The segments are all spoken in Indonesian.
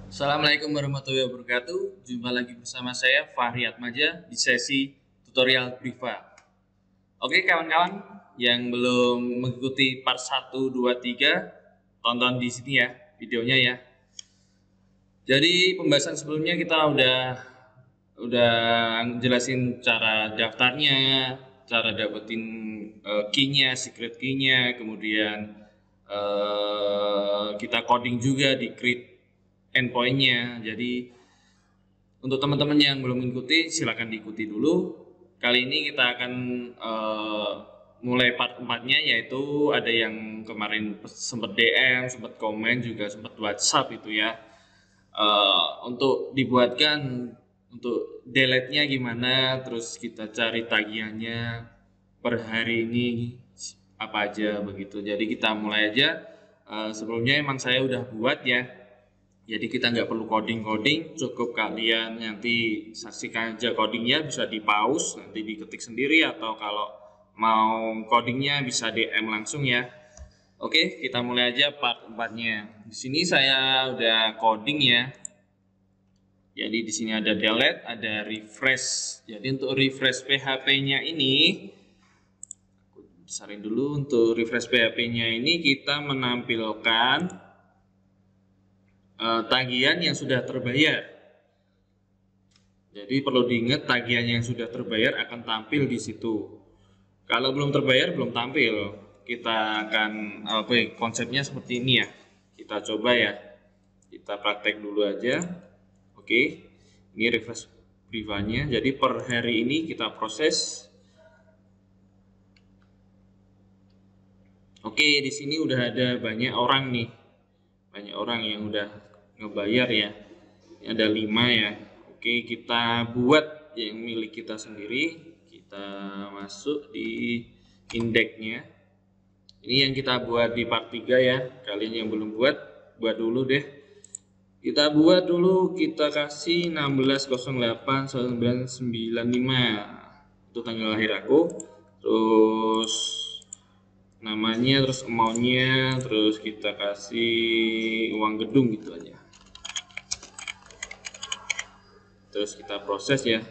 Assalamualaikum warahmatullahi wabarakatuh. Jumpa lagi bersama saya Fahri Atmaja di sesi tutorial Briva. Oke kawan-kawan yang belum mengikuti part 1, 2, 3, tonton di sini ya videonya ya. Jadi pembahasan sebelumnya kita udah jelasin cara daftarnya, cara dapetin key-nya, secret key-nya, kemudian kita coding juga di create endpoint-nya. Jadi untuk teman-teman yang belum mengikuti silahkan diikuti dulu. Kali ini kita akan mulai part 4-nya, yaitu ada yang kemarin sempat DM, sempat komen, juga sempat WhatsApp itu ya. Untuk dibuatkan untuk delete-nya gimana, terus kita cari tagihannya per hari ini apa aja begitu. Jadi kita mulai aja. Sebelumnya emang saya udah buat ya. Jadi kita nggak perlu coding-coding, cukup kalian nanti saksikan aja codingnya, bisa di pause, nanti diketik sendiri, atau kalau mau codingnya bisa DM langsung ya. Oke, kita mulai aja part 4-nya. Di sini saya udah coding ya. Jadi di sini ada delete, ada refresh. Jadi untuk refresh PHP-nya ini, aku besarin dulu. Untuk refresh PHP-nya ini kita menampilkan tagihan yang sudah terbayar. Jadi perlu diingat tagihan yang sudah terbayar akan tampil di situ. Kalau belum terbayar belum tampil. Kita akan konsepnya seperti ini ya. Kita coba ya. Kita praktek dulu aja. Oke. Ini refresh Briva-nya. Jadi per hari ini kita proses. Oke, di sini udah ada banyak orang nih. Banyak orang yang udah ngebayar ya. Ini ada 5 ya. Oke, kita buat yang milik kita sendiri. Kita masuk di indeksnya. Ini yang kita buat di part 3 ya. Kalian yang belum buat dulu deh. Kita buat dulu, kita kasih 16081995. Itu tanggal lahir aku. Terus namanya, terus amount-nya, terus kita kasih uang gedung gitu aja. Terus kita proses ya.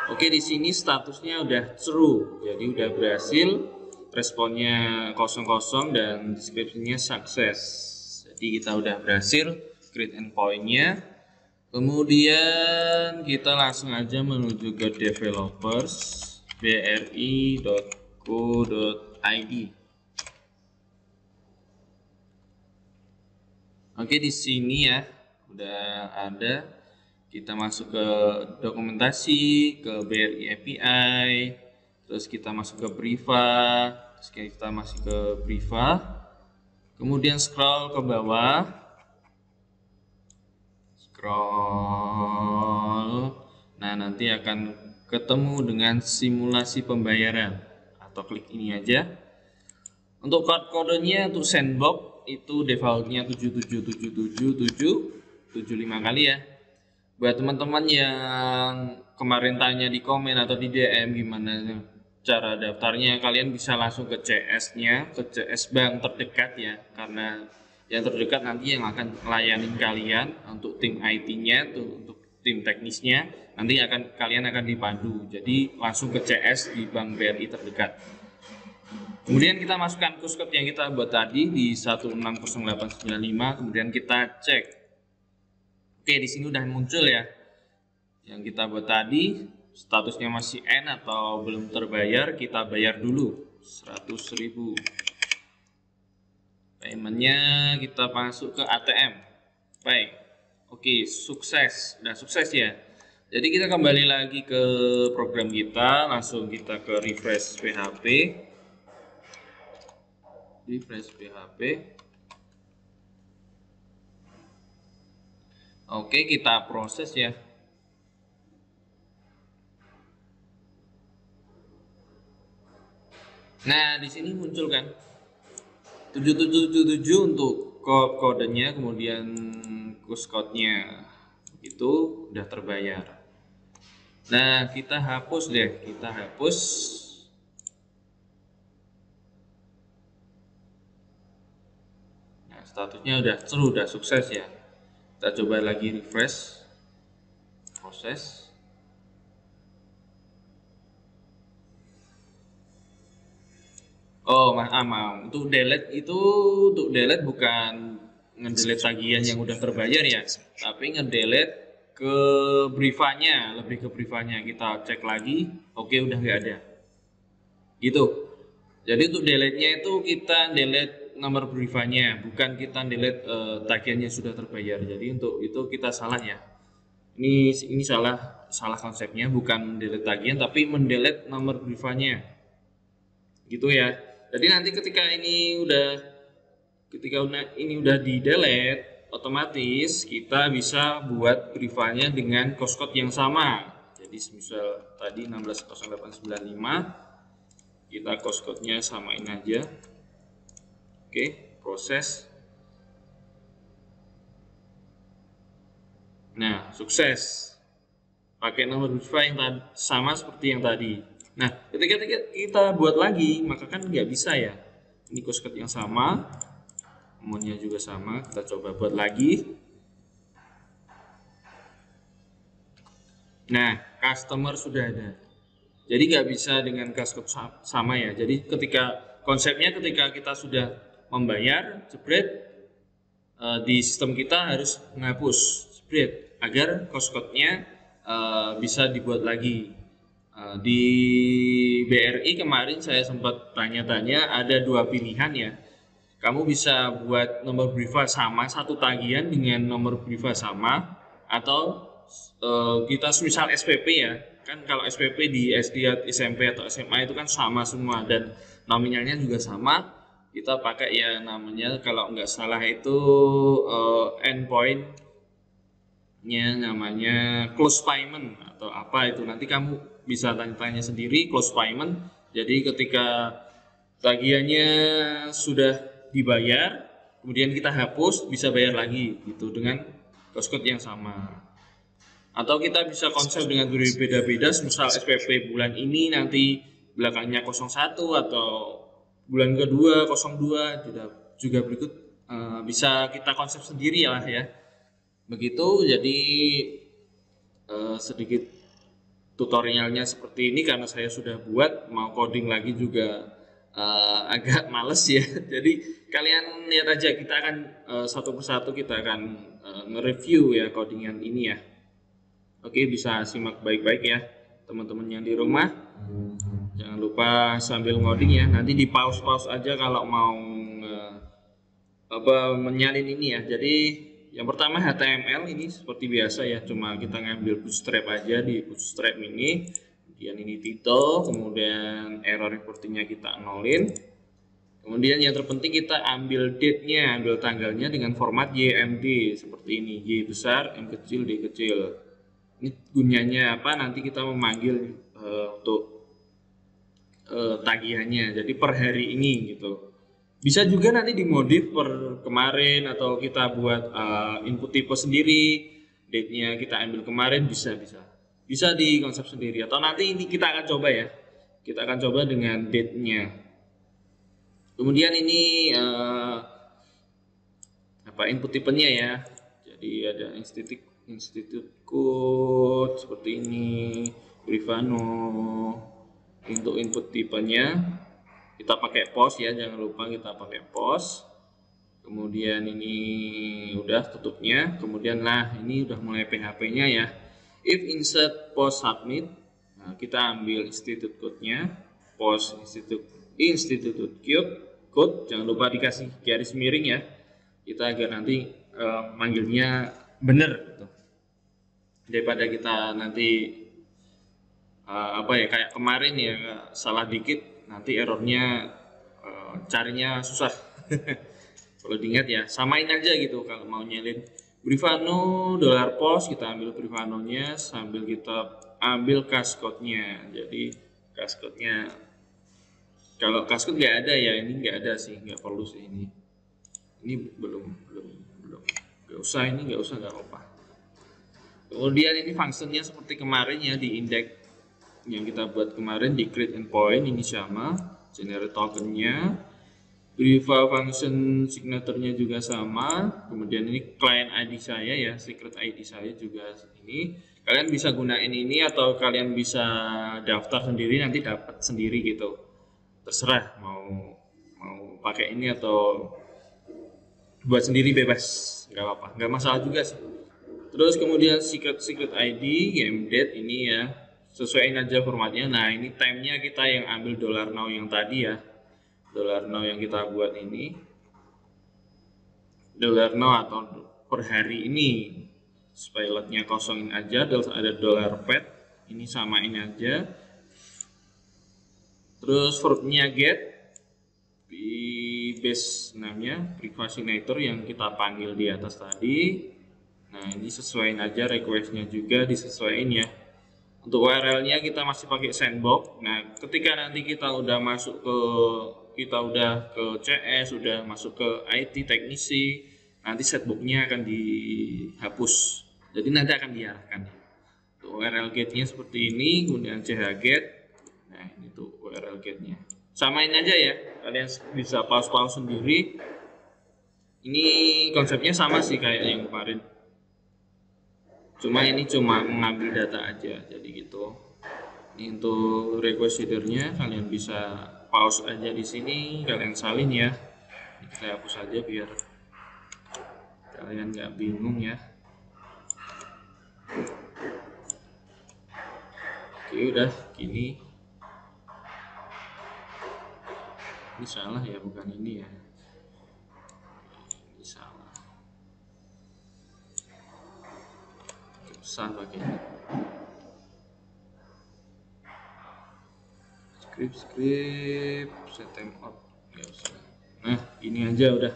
Oke, di sini statusnya udah true, jadi udah berhasil, responnya 00 dan deskripsinya sukses. Jadi kita udah berhasil create endpoint-nya. Kemudian kita langsung aja menuju ke developers bri.co.id. Oke, di sini ya udah ada. Kita masuk ke dokumentasi, ke BRI API, terus kita masuk ke Briva, terus kita masuk ke Briva. Kemudian scroll ke bawah. Scroll. Nah, nanti akan ketemu dengan simulasi pembayaran, atau klik ini aja. Untuk kodenya untuk sandbox itu defaultnya 7777775 kali ya. Buat teman-teman yang kemarin tanya di komen atau di DM gimana cara daftarnya, kalian bisa langsung ke CS-nya, ke CS bank terdekat ya, karena yang terdekat nanti yang akan melayani kalian untuk tim IT-nya, untuk tim teknisnya, nanti kalian akan dipandu. Jadi langsung ke CS di Bank BRI terdekat. Kemudian kita masukkan code yang kita buat tadi di 160895, kemudian kita cek. Oke, di sini udah muncul ya. Yang kita buat tadi, statusnya masih N atau belum terbayar, kita bayar dulu 100.000. Paymentnya kita masuk ke ATM. Baik. Oke, sukses. Udah sukses ya. Jadi kita kembali lagi ke program kita, langsung kita ke refresh PHP. Refresh PHP. Oke, kita proses ya. Nah, di sini muncul kan 7777 untuk kodenya, kemudian code-nya itu udah terbayar. Nah, kita hapus deh, kita hapus. statusnya udah sukses ya. Kita coba lagi refresh proses. Oh, maaf. Untuk delete bukan ngedelete tagihan yang udah terbayar ya, tapi ngedelete ke briefanya, lebih ke briefanya. Kita cek lagi, oke udah nggak ada. Gitu. Jadi untuk delete-nya itu kita delete nomor briefanya, bukan kita delete tagihannya sudah terbayar. Jadi untuk itu kita salah ya. Ini salah konsepnya, bukan mendelete tagihan tapi mendelete nomor briefanya. Gitu ya. Jadi nanti ketika ini udah di delete, otomatis kita bisa buat briefanya dengan cost code yang sama. Jadi misal tadi 160895, kita cost code-nya samain aja. Oke, proses. Nah, sukses. Pakai nomor brief yang sama seperti yang tadi. Nah, ketika kita buat lagi, maka kan nggak bisa ya. Ini cost code yang sama, nomornya juga sama. Kita coba buat lagi. Nah, customer sudah ada. Jadi nggak bisa dengan cost code sama ya. Jadi konsepnya ketika kita sudah membayar, jebret, di sistem kita harus menghapus, jebret, agar cost code-nya bisa dibuat lagi. Di BRI kemarin saya sempat tanya-tanya, ada dua pilihan ya. Kamu bisa buat nomor brief sama, satu tagihan dengan nomor brief sama, atau kita misal SPP ya. Kan kalau SPP di SD, SMP atau SMA itu kan sama semua dan nominalnya juga sama. Kita pakai ya namanya kalau nggak salah itu endpoint-nya namanya close payment atau apa itu, nanti kamu bisa tanya-tanya sendiri. Close payment, jadi ketika tagihannya sudah dibayar kemudian kita hapus, bisa bayar lagi gitu dengan cost code yang sama. Atau kita bisa konsep dengan duri beda-beda, misal SPP bulan ini nanti belakangnya 01 atau bulan kedua 02 juga berikut, bisa kita konsep sendiri lah ya. Begitu. Jadi sedikit tutorialnya seperti ini karena saya sudah buat, mau coding lagi juga agak males ya. Jadi kalian lihat aja, kita akan satu persatu kita akan nge-review ya codingan ini ya. Oke, bisa simak baik-baik ya teman-teman yang di rumah. Jangan lupa sambil ngoding ya, nanti di pause aja kalau mau menyalin ini ya. Jadi yang pertama HTML ini seperti biasa ya, cuma kita ngambil bootstrap aja di bootstrap ini. Kemudian ini title, kemudian error reportingnya kita nolin. Kemudian yang terpenting kita ambil date-nya, ambil tanggalnya dengan format YMD seperti ini, Y besar, M kecil, D kecil. Ini gunanya apa? Nanti kita memanggil untuk tagihannya, jadi per hari ini gitu. Bisa juga nanti dimodif per kemarin, atau kita buat input tipe sendiri, date-nya kita ambil kemarin, bisa di konsep sendiri. Atau nanti ini kita akan coba ya, kita akan coba dengan date-nya. Kemudian ini input tipenya ya. Jadi ada institute code seperti ini, Grafana. Untuk input tipenya kita pakai post ya, jangan lupa kita pakai post. Kemudian ini udah tutupnya. Kemudian ini udah mulai PHP-nya ya. If insert post submit, kita ambil institute code-nya, post institute code, jangan lupa dikasih garis miring ya, kita agar nanti manggilnya bener gitu. Daripada kita nanti kayak kemarin ya, salah dikit nanti errornya carinya susah. Perlu diingat ya, samain aja gitu. Kalau mau nyelin Grafana $post, kita ambil Grafana-nya sambil kita ambil cascode-nya. Jadi cascode-nya, kalau cascode nggak ada ya, ini nggak ada sih, nggak perlu sih ini belum nggak usah, nggak apa-apa. Kemudian ini fungsinya seperti kemarin ya, di index yang kita buat kemarin di create endpoint, ini sama generate tokennya. Briva function signaturnya juga sama. Kemudian ini client ID saya ya, secret ID saya juga ini. Kalian bisa gunain ini atau kalian bisa daftar sendiri, nanti dapat sendiri gitu. Terserah mau pakai ini atau buat sendiri, bebas, nggak apa-apa, nggak masalah juga sih. Terus kemudian secret ID game date ini ya, sesuaiin aja formatnya. Nah ini time-nya kita yang ambil $now yang tadi ya, $now yang kita buat ini, $now atau per hari ini. Pilotnya kosongin aja, terus ada $pet ini samain aja. Terus verbnya get, di base namanya privacinator yang kita panggil di atas tadi. Nah ini sesuaiin aja, requestnya juga disesuaiin ya. Untuk URL-nya kita masih pakai sandbox. Nah ketika nanti kita udah masuk ke CS, udah masuk ke IT teknisi, nanti setboxnya akan dihapus. Jadi nanti akan diarahkan. Untuk URL gate-nya seperti ini, kemudian chget. Nah ini tuh URL gate-nya. Samain aja ya, kalian bisa pause sendiri. Ini konsepnya sama sih kayak yang kemarin. Cuma ini cuma mengambil data aja, jadi gitu. Ini untuk request header-nya kalian bisa pause aja di sini, kalian salin ya. Ini kita hapus aja biar kalian nggak bingung ya. Oke udah gini. Ini salah ya, bukan ini ya. Ini salah. Besar pakai ini. Script set time out. Nggak usah. Nah ini aja udah.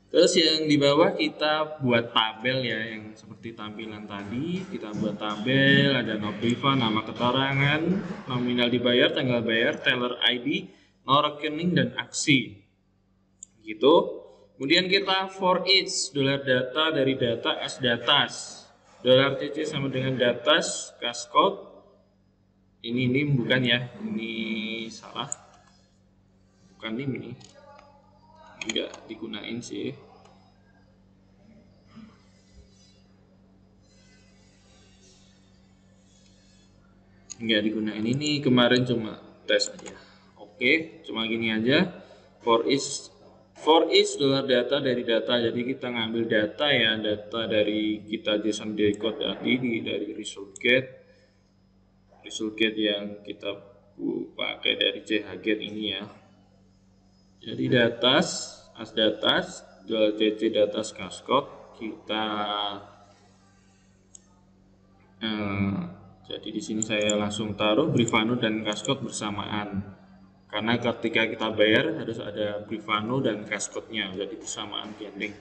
Terus yang di bawah kita buat tabel ya, yang seperti tampilan tadi. Kita buat tabel, ada no Briva, nama keterangan, nominal dibayar, tanggal bayar, teller ID, no reckoning, dan aksi gitu. Kemudian kita for each $data dari data as datas, $cc sama dengan datas cash code. Ini bukan ya, ini salah, bukan ini, enggak digunain sih. Enggak digunain, ini kemarin cuma tes aja. Oke, cuma gini aja. For each $data dari data. Jadi kita ngambil data ya, data dari kita JSON decode tadi dari result get yang kita pakai dari chget ini ya. Jadi datas as datas, $cc datas cash code kita jadi di sini saya langsung taruh Brivano dan cash code bersamaan. Karena ketika kita bayar harus ada Brivano dan cash code-nya, jadi bersamaan gandeng.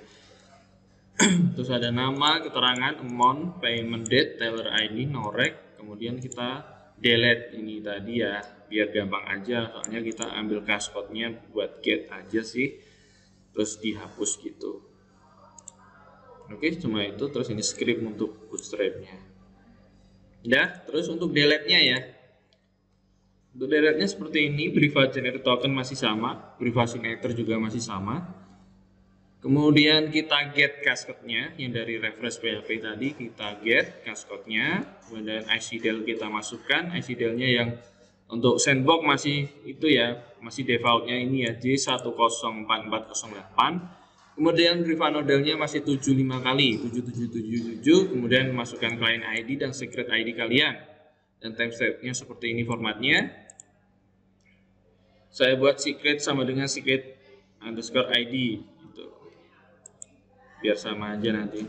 Terus ada nama, keterangan, amount, payment date, teller ID, no rec. Kemudian kita delete ini tadi ya, biar gampang aja. Soalnya kita ambil cash code-nya buat get aja sih, terus dihapus gitu. Oke, cuma itu. Terus ini script untuk bootstrap-nya. Udah, terus untuk delete-nya ya. Untuk delete-nya seperti ini, Briva Generator Token masih sama, Brivacinator juga masih sama. Kemudian kita get cascade-nya yang dari refresh PHP tadi, kita get cascade-nya. Kemudian ICDL kita masukkan, ICDL-nya yang untuk sandbox masih itu ya, masih default-nya ini ya, J104408. Kemudian Briva nodalnya masih 75 kali, 7777. Kemudian masukkan client ID dan secret ID kalian. Dan timestamp-nya seperti ini formatnya. Saya buat secret sama dengan secret underscore ID gitu. Biar sama aja nanti.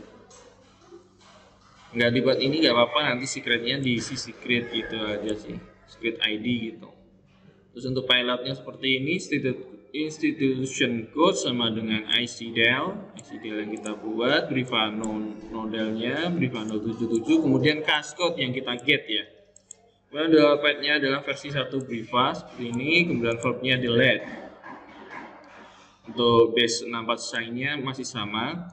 Nggak dibuat ini nggak apa-apa, nanti secretnya diisi secret gitu aja sih. Secret ID gitu. Terus untuk pilotnya seperti ini, institution code sama dengan ICDL yang kita buat, Brivano nodalnya, Brivano 77, kemudian cash code yang kita get ya. Kemudian download-nya adalah versi 1 Briva seperti ini, kemudian verbnya delete. Untuk base 64 sign-nya masih sama,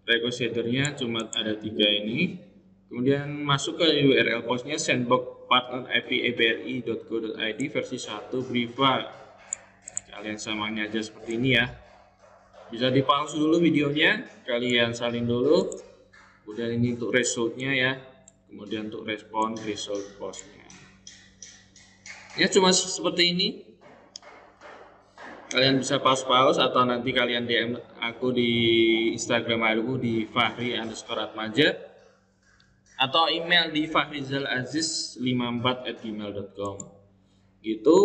request header-nya cuma ada 3 ini. Kemudian masuk ke URL postnya sandbox partner API abri.co.id versi 1 Briva. Kalian samain aja seperti ini ya. Bisa di pause dulu videonya, kalian salin dulu. Kemudian ini untuk resultnya ya, kemudian untuk respon result postnya. Ya cuma seperti ini. Kalian bisa pause atau nanti kalian DM aku di Instagram aku di fahri_atmaja atau email di fahrizalaziz54@gmail.com gitu.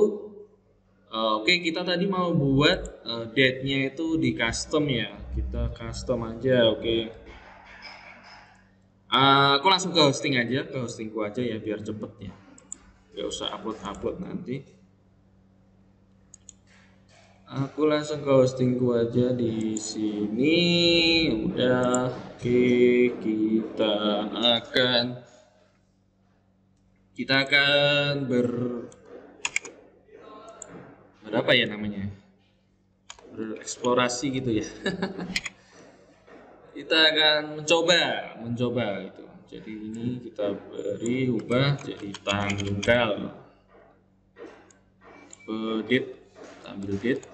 Oke, kita tadi mau buat date-nya itu di custom ya. Kita custom aja, oke. Aku langsung ke hosting aja, ke hostingku aja ya biar cepet ya. Gak usah upload nanti. Aku langsung ke hostingku aja di sini. Udah, oke, kita akan berapa ya namanya? Bereksplorasi gitu ya. Kita akan mencoba gitu. Jadi ini kita beri ubah jadi tanggal. Date, ambil date.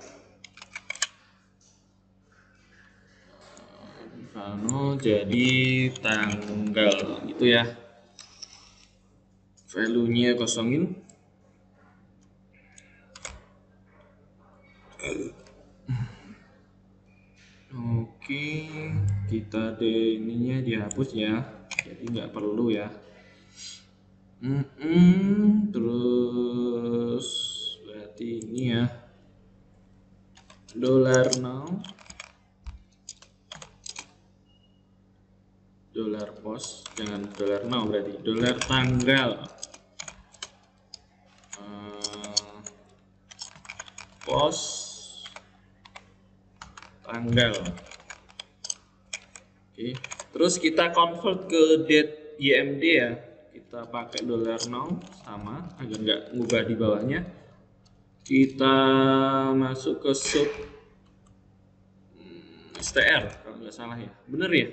Jadi tanggal itu ya. Value-nya kosongin. Oke, kita ininya dihapus ya. Jadi nggak perlu ya. Terus berarti ini ya. $now. $post, jangan $now berarti $tanggal. Post tanggal. Oke. Terus kita convert ke date YMD ya. Kita pakai $now sama agar nggak ngubah di bawahnya. Kita masuk ke sub STR kalau nggak salah ya. Bener ya?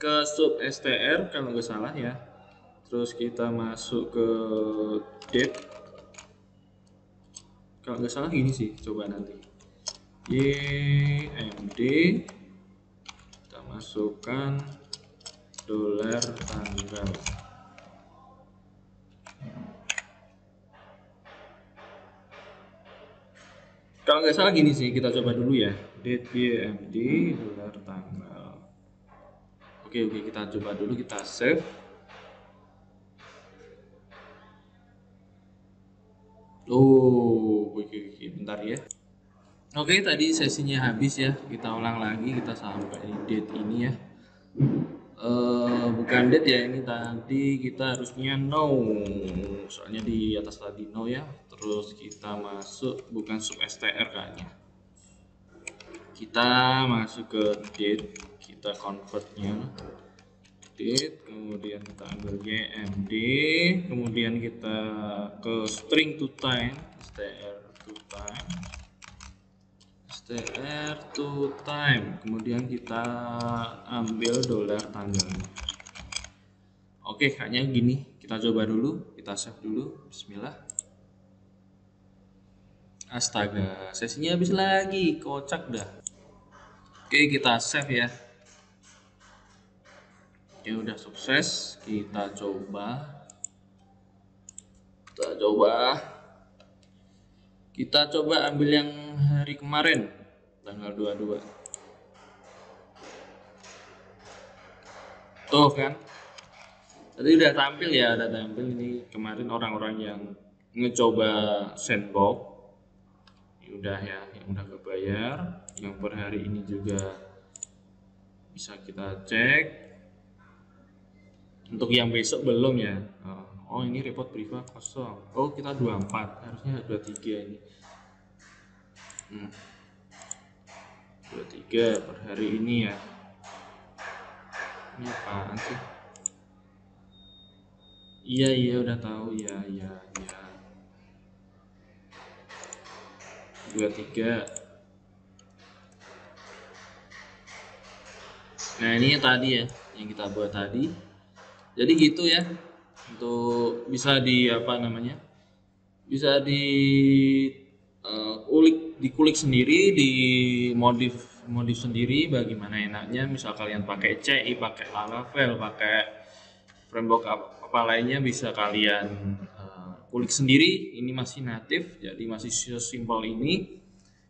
Ke sub STR kalau nggak salah ya. Terus kita masuk ke date. Kalau nggak salah gini sih, coba nanti. YMD, kita masukkan $tanggal. Kalau nggak salah gini sih, kita coba dulu ya. Date YMD $tanggal. Oke, kita coba dulu, kita save. Oke, bentar ya. Oke, tadi sesinya habis ya. Kita ulang lagi, kita sampai date ini ya. Bukan date ya, ini tadi kita harusnya no. Soalnya di atas tadi no ya. Terus kita masuk, bukan sub STR kayaknya. Kita masuk ke date, kita convertnya date, kemudian kita ambil YMD, kemudian kita ke string to time, str to time, kemudian kita ambil $tanggal. Oke, kayaknya gini, kita coba dulu, kita save dulu. Bismillah. Astaga, sesinya habis lagi, kocak dah. Oke, kita save ya. Oke, udah sukses. Kita coba. Kita coba ambil yang hari kemarin, tanggal 22. Tuh kan. Tadi udah tampil ya, ini kemarin orang-orang yang ngecoba sandbox. Udah ya, yang udah kebayar, yang per hari ini juga bisa kita cek. Untuk yang besok belum ya. Oh, ini report priva kosong. Oh, kita 24, harusnya 23 ini. 23 per hari ini ya. Ini apaan sih? Iya udah tahu ya. 23. Nah, ini tadi ya yang kita buat tadi. Jadi gitu ya. Untuk bisa di bisa di dikulik sendiri, modif sendiri bagaimana enaknya. Misal kalian pakai CI, pakai Laravel, pakai framework apa lainnya bisa kalian kulik sendiri. Ini masih native, jadi masih sesimpel ini.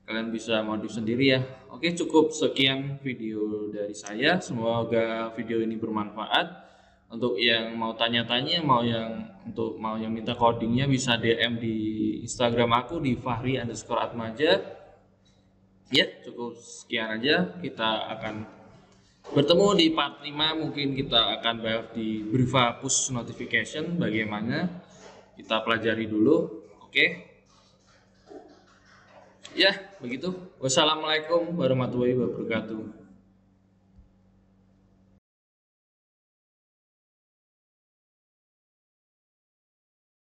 Kalian bisa modif sendiri ya. Oke, cukup sekian video dari saya. Semoga video ini bermanfaat. Untuk yang mau tanya-tanya, mau yang minta codingnya bisa DM di Instagram aku di Fahri_Atmaja. Ya, cukup sekian aja. Kita akan bertemu di part 5. Mungkin kita akan bahas di Briva push notification bagaimana. Kita pelajari dulu. Oke. Ya, begitu. Wassalamualaikum warahmatullahi wabarakatuh.